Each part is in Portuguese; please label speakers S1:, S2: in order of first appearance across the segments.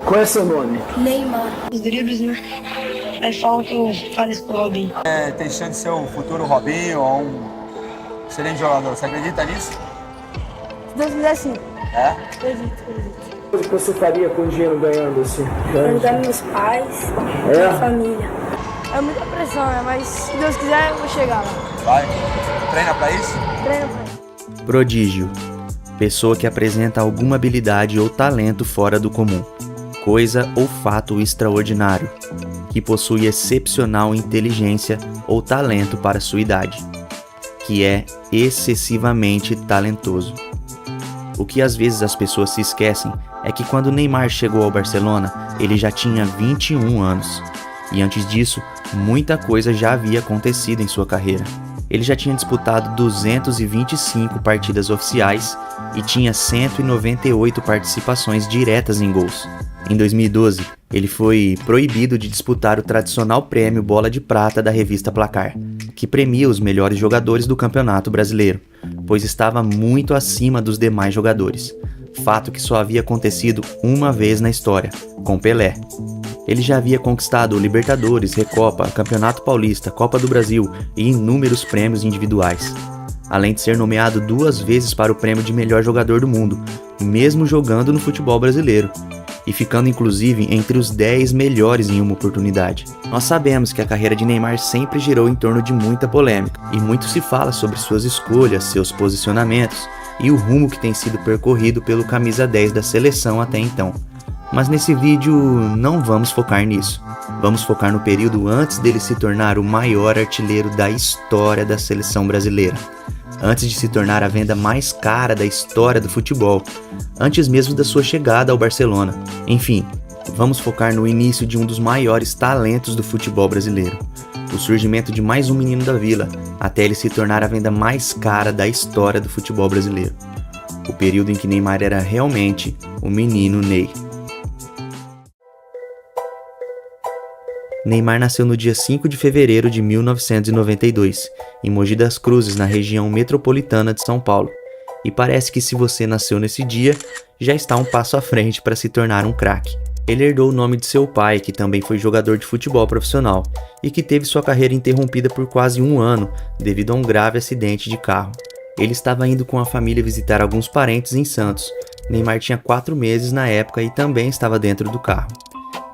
S1: Qual é seu nome?
S2: Neymar. Os dribles, né? Aí falam que eu pareço com o Robinho.
S3: Tem chance de ser o futuro Robinho ou um excelente jogador. Você acredita nisso?
S2: Se Deus quiser, sim.
S3: É?
S2: Acredito.
S1: O que você faria com o dinheiro ganhando assim?
S2: Ajudar meus pais, minha família. É muita pressão, né? Mas se Deus quiser, eu vou chegar lá.
S3: Vai. Treina pra isso?
S2: Treino pra isso.
S4: Prodígio. Pessoa que apresenta alguma habilidade ou talento fora do comum. Coisa ou fato extraordinário. Que possui excepcional inteligência ou talento para sua idade. Que é excessivamente talentoso. O que às vezes as pessoas se esquecem é que quando Neymar chegou ao Barcelona, ele já tinha 21 anos. E antes disso, muita coisa já havia acontecido em sua carreira. Ele já tinha disputado 225 partidas oficiais e tinha 198 participações diretas em gols. Em 2012, ele foi proibido de disputar o tradicional prêmio Bola de Prata da revista Placar, que premia os melhores jogadores do Campeonato Brasileiro, pois estava muito acima dos demais jogadores, fato que só havia acontecido uma vez na história, com Pelé. Ele já havia conquistado o Libertadores, Recopa, Campeonato Paulista, Copa do Brasil e inúmeros prêmios individuais, além de ser nomeado 2 vezes para o prêmio de melhor jogador do mundo, mesmo jogando no futebol brasileiro, e ficando inclusive entre os 10 melhores em uma oportunidade. Nós sabemos que a carreira de Neymar sempre girou em torno de muita polêmica, e muito se fala sobre suas escolhas, seus posicionamentos e o rumo que tem sido percorrido pelo camisa 10 da seleção até então. Mas nesse vídeo não vamos focar nisso. Vamos focar no período antes dele se tornar o maior artilheiro da história da seleção brasileira. Antes de se tornar a venda mais cara da história do futebol, antes mesmo da sua chegada ao Barcelona. Enfim, vamos focar no início de um dos maiores talentos do futebol brasileiro, o surgimento de mais um menino da vila, até ele se tornar a venda mais cara da história do futebol brasileiro. O período em que Neymar era realmente o menino Ney. Neymar nasceu no dia 5 de fevereiro de 1992, em Mogi das Cruzes, na região metropolitana de São Paulo. E parece que se você nasceu nesse dia, já está um passo à frente para se tornar um craque. Ele herdou o nome de seu pai, que também foi jogador de futebol profissional, e que teve sua carreira interrompida por quase 1 ano, devido a um grave acidente de carro. Ele estava indo com a família visitar alguns parentes em Santos. Neymar tinha 4 meses na época e também estava dentro do carro.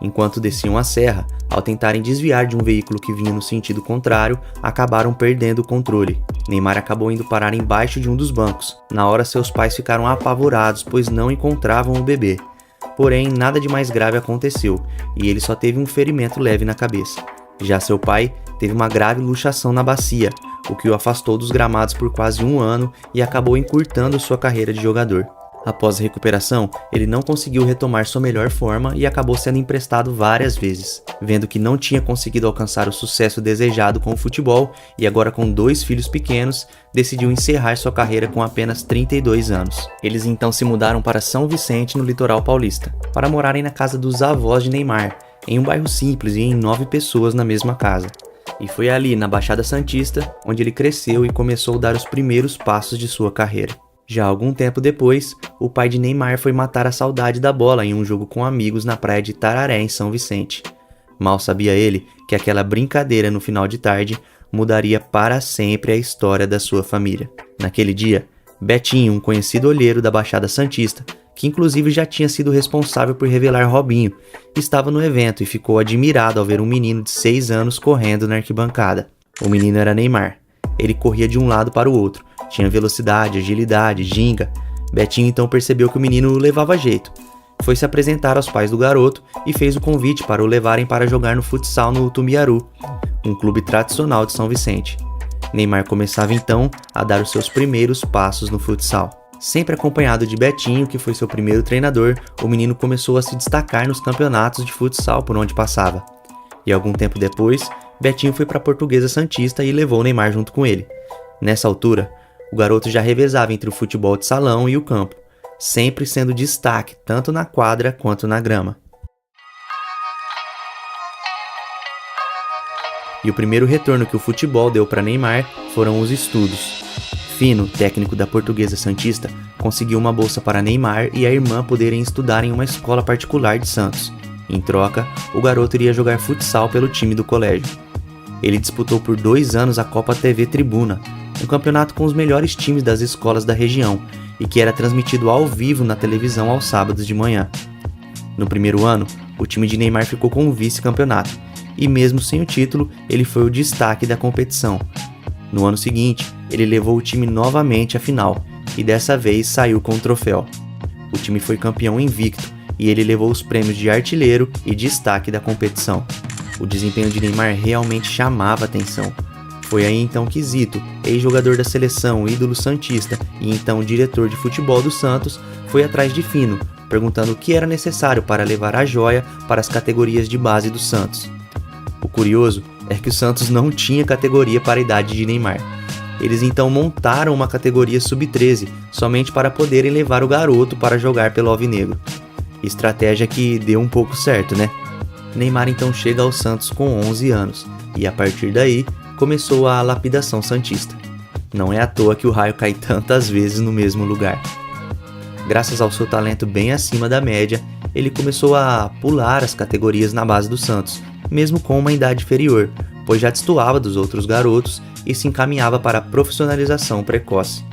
S4: Enquanto desciam a serra, ao tentarem desviar de um veículo que vinha no sentido contrário, acabaram perdendo o controle. Neymar acabou indo parar embaixo de um dos bancos. Na hora, seus pais ficaram apavorados, pois não encontravam o bebê. Porém, nada de mais grave aconteceu, e ele só teve um ferimento leve na cabeça. Já seu pai teve uma grave luxação na bacia, o que o afastou dos gramados por quase 1 ano e acabou encurtando sua carreira de jogador. Após a recuperação, ele não conseguiu retomar sua melhor forma e acabou sendo emprestado várias vezes. Vendo que não tinha conseguido alcançar o sucesso desejado com o futebol e agora com 2 filhos pequenos, decidiu encerrar sua carreira com apenas 32 anos. Eles então se mudaram para São Vicente, no litoral paulista, para morarem na casa dos avós de Neymar, em um bairro simples e em 9 pessoas na mesma casa. E foi ali, na Baixada Santista, onde ele cresceu e começou a dar os primeiros passos de sua carreira. Já algum tempo depois, o pai de Neymar foi matar a saudade da bola em um jogo com amigos na praia de Tararé, em São Vicente. Mal sabia ele que aquela brincadeira no final de tarde mudaria para sempre a história da sua família. Naquele dia, Betinho, um conhecido olheiro da Baixada Santista, que inclusive já tinha sido responsável por revelar Robinho, estava no evento e ficou admirado ao ver um menino de 6 anos correndo na arquibancada. O menino era Neymar. Ele corria de um lado para o outro, tinha velocidade, agilidade, ginga. Betinho então percebeu que o menino levava jeito. Foi se apresentar aos pais do garoto e fez o convite para o levarem para jogar no futsal no Tumbiaru, um clube tradicional de São Vicente. Neymar começava então a dar os seus primeiros passos no futsal. Sempre acompanhado de Betinho, que foi seu primeiro treinador, o menino começou a se destacar nos campeonatos de futsal por onde passava. E algum tempo depois, Betinho foi para a Portuguesa Santista e levou Neymar junto com ele. Nessa altura, o garoto já revezava entre o futebol de salão e o campo, sempre sendo destaque tanto na quadra quanto na grama. E o primeiro retorno que o futebol deu para Neymar foram os estudos. Fino, técnico da Portuguesa Santista, conseguiu uma bolsa para Neymar e a irmã poderem estudar em uma escola particular de Santos. Em troca, o garoto iria jogar futsal pelo time do colégio. Ele disputou por 2 anos a Copa TV Tribuna, um campeonato com os melhores times das escolas da região e que era transmitido ao vivo na televisão aos sábados de manhã. No primeiro ano, o time de Neymar ficou com o vice-campeonato e mesmo sem o título, ele foi o destaque da competição. No ano seguinte, ele levou o time novamente à final e dessa vez saiu com o troféu. O time foi campeão invicto e ele levou os prêmios de artilheiro e destaque da competição. O desempenho de Neymar realmente chamava atenção. Foi aí então que Zito, ex-jogador da seleção, ídolo santista e então diretor de futebol do Santos, foi atrás de Fino, perguntando o que era necessário para levar a joia para as categorias de base do Santos. O curioso é que o Santos não tinha categoria para a idade de Neymar. Eles então montaram uma categoria sub-13 somente para poderem levar o garoto para jogar pelo Alvinegro. Estratégia que deu um pouco certo, né? Neymar então chega ao Santos com 11 anos e a partir daí começou a lapidação santista. Não é à toa que o raio cai tantas vezes no mesmo lugar. Graças ao seu talento bem acima da média, ele começou a pular as categorias na base do Santos, mesmo com uma idade inferior, pois já destoava dos outros garotos e se encaminhava para a profissionalização precoce.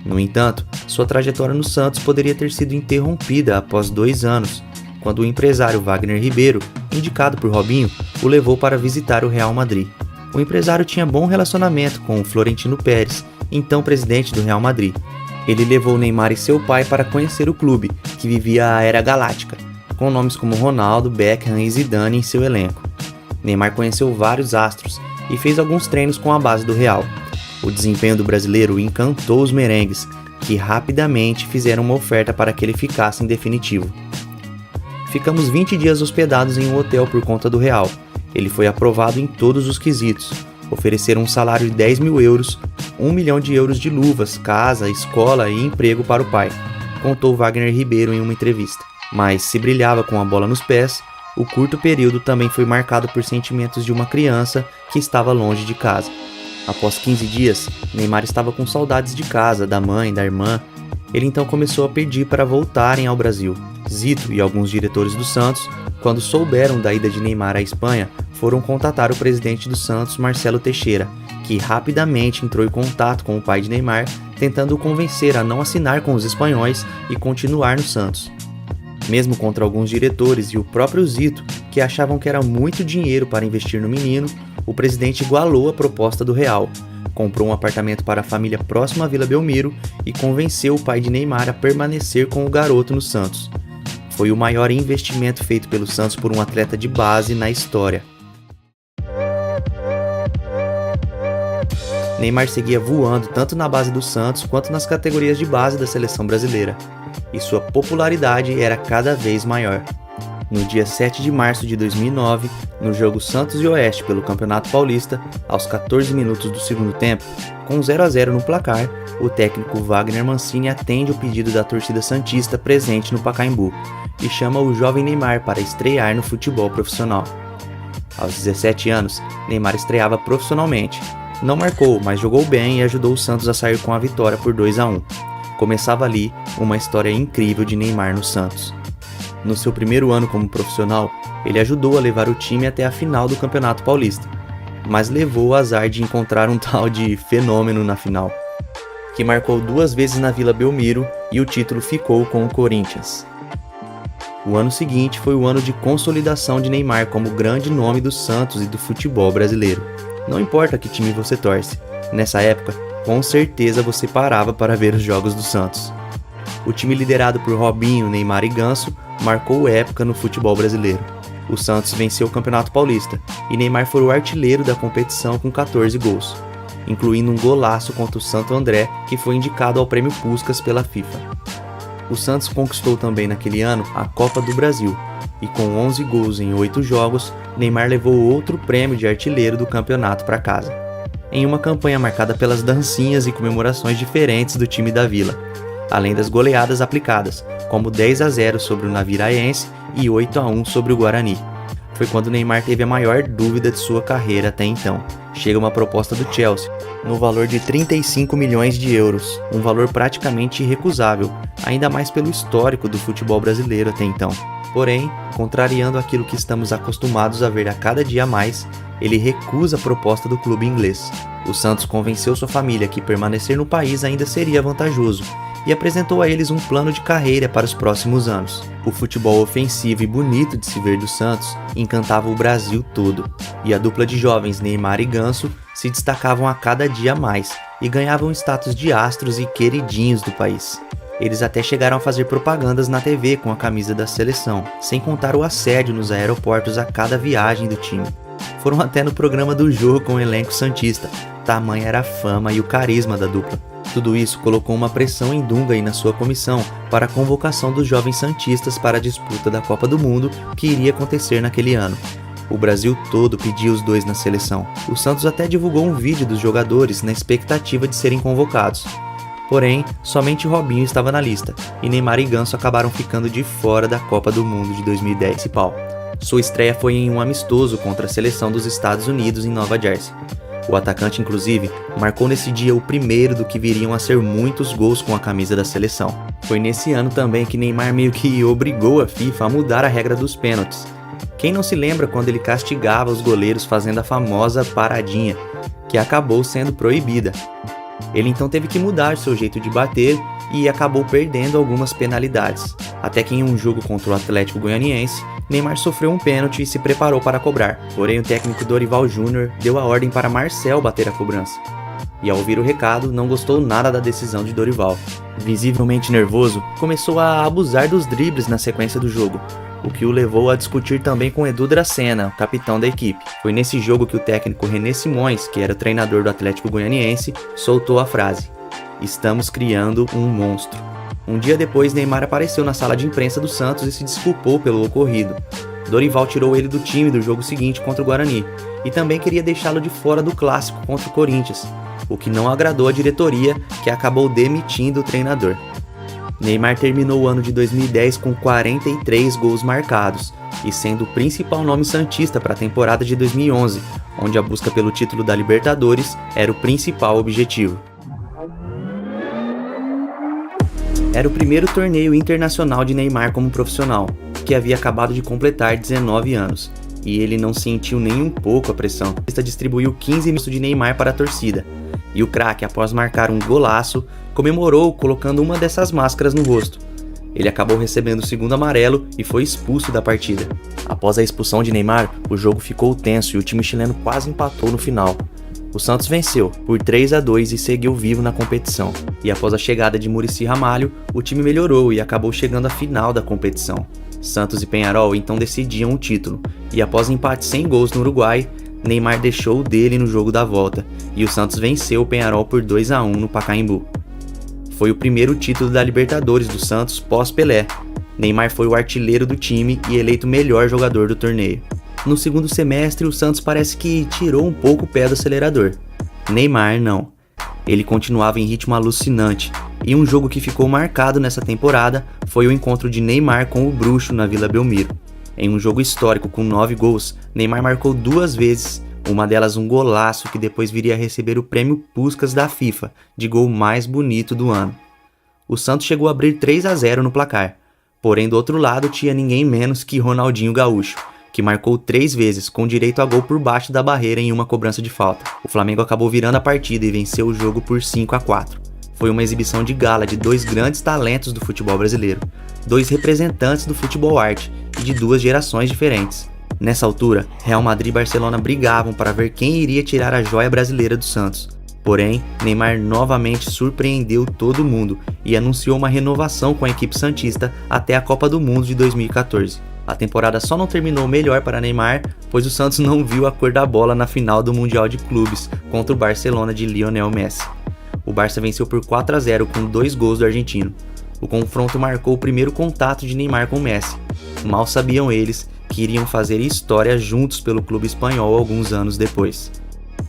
S4: No entanto, sua trajetória no Santos poderia ter sido interrompida após 2 anos, quando o empresário Wagner Ribeiro, indicado por Robinho, o levou para visitar o Real Madrid. O empresário tinha bom relacionamento com o Florentino Pérez, então presidente do Real Madrid. Ele levou Neymar e seu pai para conhecer o clube, que vivia a Era Galáctica, com nomes como Ronaldo, Beckham e Zidane em seu elenco. Neymar conheceu vários astros e fez alguns treinos com a base do Real. O desempenho do brasileiro encantou os merengues, que rapidamente fizeram uma oferta para que ele ficasse em definitivo. Ficamos 20 dias hospedados em um hotel por conta do Real. Ele foi aprovado em todos os quesitos. Ofereceram um salário de 10 mil euros, 1 milhão de euros de luvas, casa, escola e emprego para o pai, contou Wagner Ribeiro em uma entrevista. Mas se brilhava com a bola nos pés, o curto período também foi marcado por sentimentos de uma criança que estava longe de casa. Após 15 dias, Neymar estava com saudades de casa, da mãe, da irmã. Ele então começou a pedir para voltarem ao Brasil. Zito e alguns diretores do Santos, quando souberam da ida de Neymar à Espanha, foram contatar o presidente do Santos, Marcelo Teixeira, que rapidamente entrou em contato com o pai de Neymar, tentando o convencer a não assinar com os espanhóis e continuar no Santos. Mesmo contra alguns diretores e o próprio Zito, que achavam que era muito dinheiro para investir no menino, o presidente igualou a proposta do Real, comprou um apartamento para a família próximo à Vila Belmiro e convenceu o pai de Neymar a permanecer com o garoto no Santos. Foi o maior investimento feito pelo Santos por um atleta de base na história. Neymar seguia voando tanto na base do Santos quanto nas categorias de base da seleção brasileira, e sua popularidade era cada vez maior. No dia 7 de março de 2009, no jogo Santos e Oeste pelo Campeonato Paulista, aos 14 minutos do segundo tempo, com 0-0 no placar, o técnico Wagner Mancini atende o pedido da torcida santista presente no Pacaembu e chama o jovem Neymar para estrear no futebol profissional. Aos 17 anos, Neymar estreava profissionalmente. Não marcou, mas jogou bem e ajudou o Santos a sair com a vitória por 2-1. Começava ali uma história incrível de Neymar no Santos. No seu primeiro ano como profissional, ele ajudou a levar o time até a final do Campeonato Paulista, mas levou o azar de encontrar um tal de fenômeno na final, que marcou 2 vezes na Vila Belmiro e o título ficou com o Corinthians. O ano seguinte foi o ano de consolidação de Neymar como grande nome do Santos e do futebol brasileiro. Não importa que time você torce, nessa época, com certeza você parava para ver os jogos do Santos. O time liderado por Robinho, Neymar e Ganso marcou época no futebol brasileiro. O Santos venceu o Campeonato Paulista e Neymar foi o artilheiro da competição com 14 gols, incluindo um golaço contra o Santo André, que foi indicado ao Prêmio Puskás pela FIFA. O Santos conquistou também naquele ano a Copa do Brasil, e com 11 gols em 8 jogos, Neymar levou outro prêmio de artilheiro do campeonato para casa, em uma campanha marcada pelas dancinhas e comemorações diferentes do time da Vila, além das goleadas aplicadas, como 10-0 sobre o Naviraense e 8-1 sobre o Guarani. foi quando Neymar teve a maior dúvida de sua carreira até então. Chega uma proposta do Chelsea, no valor de 35 milhões de euros, um valor praticamente irrecusável, ainda mais pelo histórico do futebol brasileiro até então. Porém, contrariando aquilo que estamos acostumados a ver a cada dia mais, ele recusa a proposta do clube inglês. O Santos convenceu sua família que permanecer no país ainda seria vantajoso e apresentou a eles um plano de carreira para os próximos anos. O futebol ofensivo e bonito de se ver do Santos encantava o Brasil todo, e a dupla de jovens Neymar e Ganso se destacavam a cada dia mais e ganhavam status de astros e queridinhos do país. Eles até chegaram a fazer propagandas na TV com a camisa da seleção, sem contar o assédio nos aeroportos a cada viagem do time. Foram até no programa do jogo com o elenco santista, tamanha era a fama e o carisma da dupla. Tudo isso colocou uma pressão em Dunga e na sua comissão para a convocação dos jovens santistas para a disputa da Copa do Mundo que iria acontecer naquele ano. O Brasil todo pedia os dois na seleção. O Santos até divulgou um vídeo dos jogadores na expectativa de serem convocados. Porém, somente Robinho estava na lista, e Neymar e Ganso acabaram ficando de fora da Copa do Mundo de 2010 principal. Sua estreia foi em um amistoso contra a seleção dos Estados Unidos em Nova Jersey. O atacante, inclusive, marcou nesse dia o primeiro do que viriam a ser muitos gols com a camisa da seleção. Foi nesse ano também que Neymar meio que obrigou a FIFA a mudar a regra dos pênaltis. Quem não se lembra quando ele castigava os goleiros fazendo a famosa paradinha, que acabou sendo proibida? Ele então teve que mudar seu jeito de bater e acabou perdendo algumas penalidades. Até que em um jogo contra o Atlético Goianiense, Neymar sofreu um pênalti e se preparou para cobrar. Porém, o técnico Dorival Júnior deu a ordem para Marcel bater a cobrança. E ao ouvir o recado, não gostou nada da decisão de Dorival. Visivelmente nervoso, começou a abusar dos dribles na sequência do jogo, o que o levou a discutir também com Edu Dracena, o capitão da equipe. Foi nesse jogo que o técnico René Simões, que era o treinador do Atlético Goianiense, soltou a frase: "Estamos criando um monstro". Um dia depois, Neymar apareceu na sala de imprensa do Santos e se desculpou pelo ocorrido. Dorival tirou ele do time do jogo seguinte contra o Guarani e também queria deixá-lo de fora do clássico contra o Corinthians, o que não agradou a diretoria, que acabou demitindo o treinador. Neymar terminou o ano de 2010 com 43 gols marcados e sendo o principal nome santista para a temporada de 2011, onde a busca pelo título da Libertadores era o principal objetivo. Era o primeiro torneio internacional de Neymar como profissional, que havia acabado de completar 19 anos, e ele não sentiu nem um pouco a pressão. Ele distribuiu 15 minutos de Neymar para a torcida, e o craque, após marcar um golaço, comemorou colocando uma dessas máscaras no rosto. Ele acabou recebendo o segundo amarelo e foi expulso da partida. Após a expulsão de Neymar, o jogo ficou tenso e o time chileno quase empatou no final. O Santos venceu por 3-2 e seguiu vivo na competição. E após a chegada de Muricy Ramalho, o time melhorou e acabou chegando à final da competição. Santos e Peñarol então decidiam o título, e após empate sem gols no Uruguai, Neymar deixou o dele no jogo da volta, e o Santos venceu o Peñarol por 2-1 no Pacaembu. Foi o primeiro título da Libertadores do Santos pós-Pelé. Neymar foi o artilheiro do time e eleito melhor jogador do torneio. No segundo semestre, o Santos parece que tirou um pouco o pé do acelerador. Neymar não. Ele continuava em ritmo alucinante, e um jogo que ficou marcado nessa temporada foi o encontro de Neymar com o Bruxo na Vila Belmiro. Em um jogo histórico com 9 gols, Neymar marcou 2 vezes, uma delas um golaço que depois viria a receber o prêmio Puskás da FIFA, de gol mais bonito do ano. O Santos chegou a abrir 3-0 no placar, porém do outro lado tinha ninguém menos que Ronaldinho Gaúcho, que marcou 3 vezes, com direito a gol por baixo da barreira em uma cobrança de falta. O Flamengo acabou virando a partida e venceu o jogo por 5-4. Foi uma exibição de gala de 2 grandes talentos do futebol brasileiro, 2 representantes do futebol arte e de 2 gerações diferentes. Nessa altura, Real Madrid e Barcelona brigavam para ver quem iria tirar a joia brasileira do Santos. Porém, Neymar novamente surpreendeu todo mundo e anunciou uma renovação com a equipe santista até a Copa do Mundo de 2014. A temporada só não terminou melhor para Neymar, pois o Santos não viu a cor da bola na final do Mundial de Clubes contra o Barcelona de Lionel Messi. O Barça venceu por 4-0 com 2 gols do argentino. O confronto marcou o primeiro contato de Neymar com Messi. Mal sabiam eles que iriam fazer história juntos pelo clube espanhol alguns anos depois.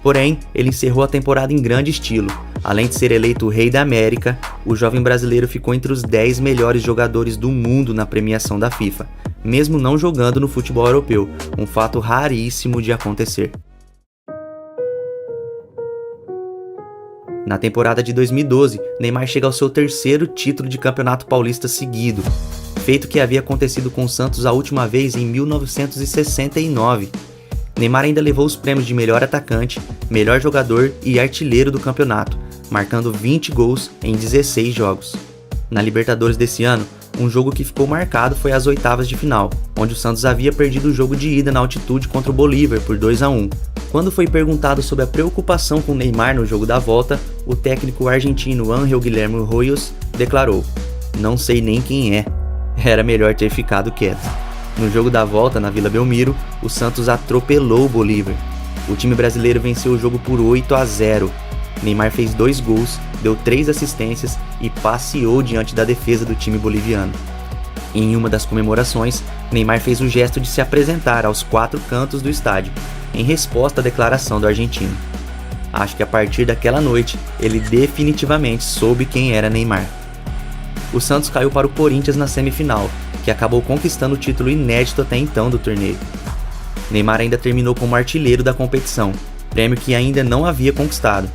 S4: Porém, ele encerrou a temporada em grande estilo. Além de ser eleito o Rei da América, o jovem brasileiro ficou entre os 10 melhores jogadores do mundo na premiação da FIFA, mesmo não jogando no futebol europeu, um fato raríssimo de acontecer. Na temporada de 2012, Neymar chega ao seu terceiro título de Campeonato Paulista seguido, feito que havia acontecido com o Santos a última vez em 1969. Neymar ainda levou os prêmios de melhor atacante, melhor jogador e artilheiro do campeonato, marcando 20 gols em 16 jogos. Na Libertadores desse ano, um jogo que ficou marcado foi as oitavas de final, onde o Santos havia perdido o jogo de ida na altitude contra o Bolívar por 2-1. Quando foi perguntado sobre a preocupação com Neymar no jogo da volta, o técnico argentino Ángel Guillermo Royos declarou: "Não sei nem quem é. Era melhor ter ficado quieto." No jogo da volta na Vila Belmiro, o Santos atropelou o Bolívar. O time brasileiro venceu o jogo por 8-0. Neymar fez 2 gols, deu 3 assistências e passeou diante da defesa do time boliviano. Em uma das comemorações, Neymar fez o gesto de se apresentar aos 4 cantos do estádio, em resposta à declaração do argentino. Acho que a partir daquela noite, ele definitivamente soube quem era Neymar. O Santos caiu para o Corinthians na semifinal, que acabou conquistando o título inédito até então do torneio. Neymar ainda terminou como artilheiro da competição, prêmio que ainda não havia conquistado.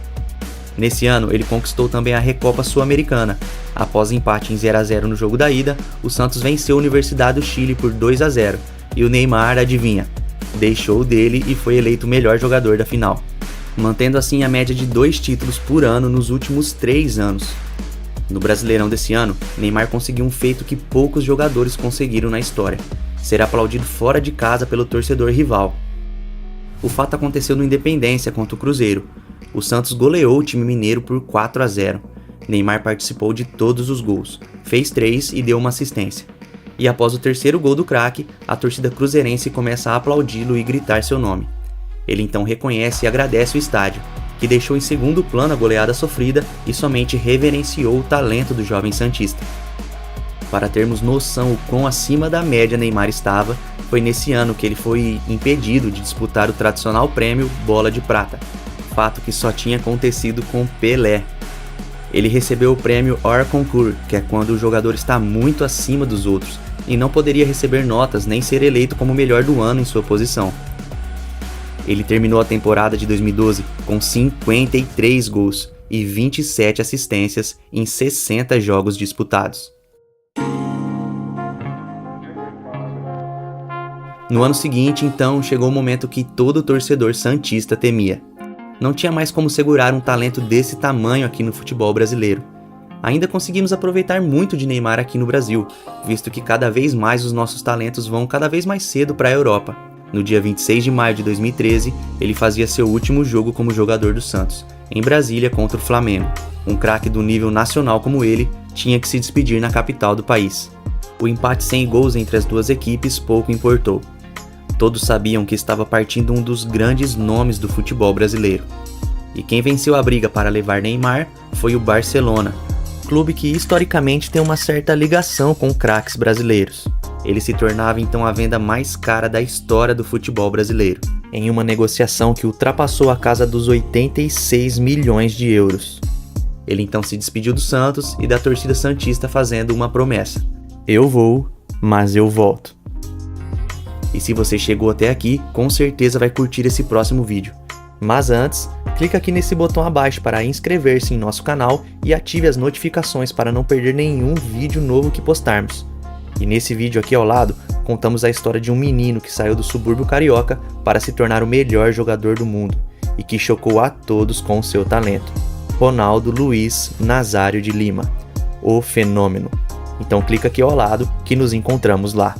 S4: Nesse ano, ele conquistou também a Recopa Sul-Americana. Após empate em 0-0 no jogo da ida, o Santos venceu a Universidade do Chile por 2-0, e o Neymar, adivinha, deixou dele e foi eleito o melhor jogador da final, mantendo assim a média de 2 títulos por ano nos últimos 3 anos. No Brasileirão desse ano, Neymar conseguiu um feito que poucos jogadores conseguiram na história: ser aplaudido fora de casa pelo torcedor rival. O fato aconteceu no Independência contra o Cruzeiro. O Santos goleou o time mineiro por 4-0. Neymar participou de todos os gols, fez 3 e deu uma assistência. E após o terceiro gol do craque, a torcida cruzeirense começa a aplaudi-lo e gritar seu nome. Ele então reconhece e agradece o estádio, que deixou em segundo plano a goleada sofrida e somente reverenciou o talento do jovem santista. Para termos noção o quão acima da média Neymar estava, foi nesse ano que ele foi impedido de disputar o tradicional prêmio Bola de Prata, fato que só tinha acontecido com Pelé. Ele recebeu o prêmio hors concours, que é quando o jogador está muito acima dos outros, e não poderia receber notas nem ser eleito como o melhor do ano em sua posição. Ele terminou a temporada de 2012 com 53 gols e 27 assistências em 60 jogos disputados. No ano seguinte, então, chegou o momento que todo torcedor santista temia. Não tinha mais como segurar um talento desse tamanho aqui no futebol brasileiro. Ainda conseguimos aproveitar muito de Neymar aqui no Brasil, visto que cada vez mais os nossos talentos vão cada vez mais cedo para a Europa. No dia 26 de maio de 2013, ele fazia seu último jogo como jogador do Santos, em Brasília contra o Flamengo. Um craque do nível nacional como ele tinha que se despedir na capital do país. O empate sem gols entre as duas equipes pouco importou. Todos sabiam que estava partindo um dos grandes nomes do futebol brasileiro. E quem venceu a briga para levar Neymar foi o Barcelona, clube que historicamente tem uma certa ligação com craques brasileiros. Ele se tornava então a venda mais cara da história do futebol brasileiro, em uma negociação que ultrapassou a casa dos 86 milhões de euros. Ele então se despediu do Santos e da torcida santista fazendo uma promessa: "Eu vou, mas eu volto." E se você chegou até aqui, com certeza vai curtir esse próximo vídeo. Mas antes, clica aqui nesse botão abaixo para inscrever-se em nosso canal e ative as notificações para não perder nenhum vídeo novo que postarmos. E nesse vídeo aqui ao lado, contamos a história de um menino que saiu do subúrbio carioca para se tornar o melhor jogador do mundo e que chocou a todos com o seu talento: Ronaldo Luiz Nazário de Lima, o fenômeno. Então clica aqui ao lado que nos encontramos lá.